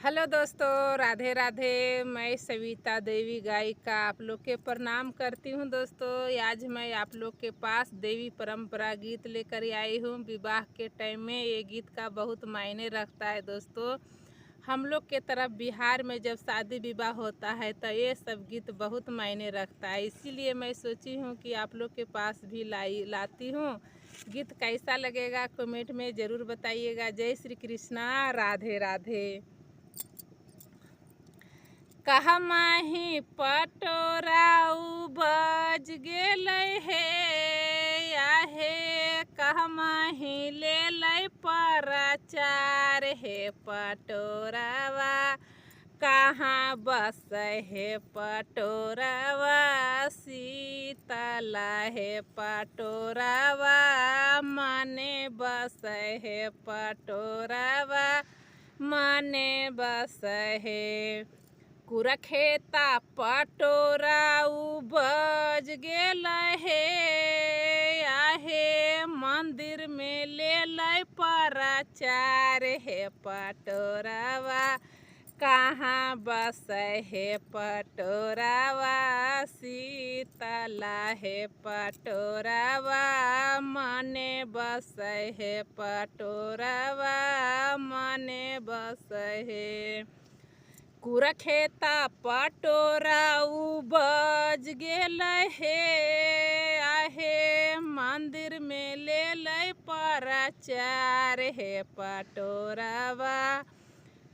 Hello दोस्तों, राधे राधे। मैं सविता देवी गायिका आप लोग के प्रणाम करती हूँ। दोस्तों, आज मैं आप लोग के पास देवी परंपरा गीत लेकर आई हूँ। विवाह के टाइम में ये गीत का बहुत मायने रखता है। दोस्तों, हम लोग के तरफ बिहार में जब शादी विवाह होता है तो ये सब गीत बहुत मायने रखता है। इसीलिए मैं सोची हूँ कि आप लोग के पास भी लाती हूँ। गीत कैसा लगेगा कमेंट में ज़रूर बताइएगा। जय श्री कृष्णा, राधे राधे। कहमाही पटोराऊ बज गेलै हे आहे, कहमाही ले लै प्रचार हे पटोरावा कहाँ बस हे पटोरावा शीतला हे पटोरावा मने बस हे पटोरावा मने बस हे। कुरखेता पटोराऊ बज गेल हे आहे, मंदिर में ले लै प्रचार हे पटोरावा कहाँ बस हे पटोरावा शीतला हे पटोरावा मने बस हे पटोरावा मने बस हे। कुरखेता पटोराऊ बज गेल हे आहे, मंदिर में ले लै प्रचार हे पटोरावा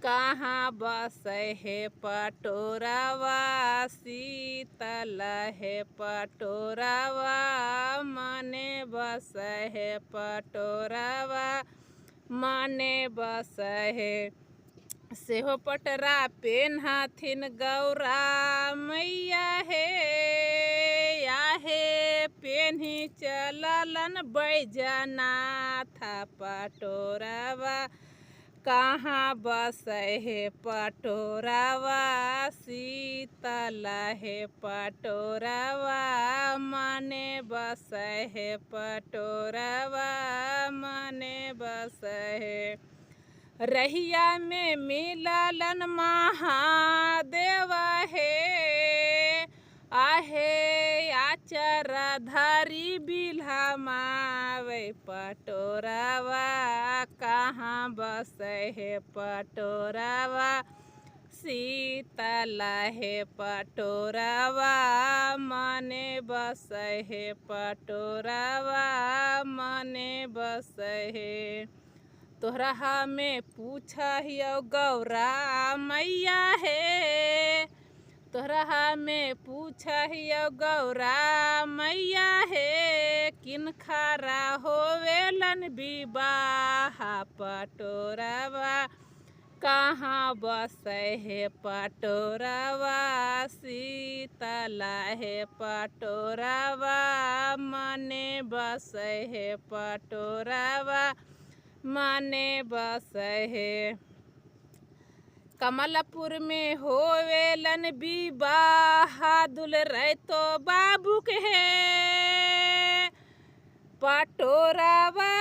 कहाँ बस हे पटोरावा शीतला हे पटोरावा मने बस हे पटोरावा मने बस हे। सेहो पटरा पेन्हथिन गौरा मैया हे आहे, पेन्ही चललन बैजनाथ पटोरावा कहाँ बस हे पटोरावा शीतला हे पटोरावा मने बस हे पटोरावा मने बस हे। रहिया में मिललन महादेव हे आहे, आचर धरी बिल्हमावे पटोरावा कहाँ बस हे पटोरावा शीतला हे पटोरावा मने बस हे पटोरावा मने बस हे। तोहरा में पूछहियो गौरा मैया हे, तोहरा में पूछहियो गौरा मैया हे, किन खरा होवेलन विवाह पटोरावा कहाँ बस हे पटोरावा शीतला हे पटोरावा मने बस हे पटोरावा मने बस हे। कमलपुर में होवेलन विवाह दुलरै तो बाबू के हे पटोरावा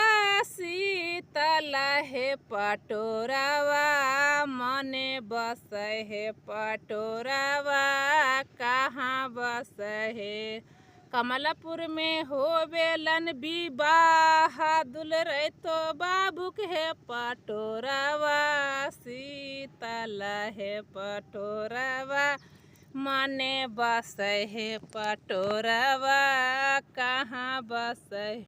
शीतला हे पटोरावा मने बस हे पटोरावा कहाँ बस हे। कमलपुर में होवेलन विवाह दुलरै तो बाबू के पटोरावा शीतला हे पटोरावा मने बस हे पटोरावा कहाँ बस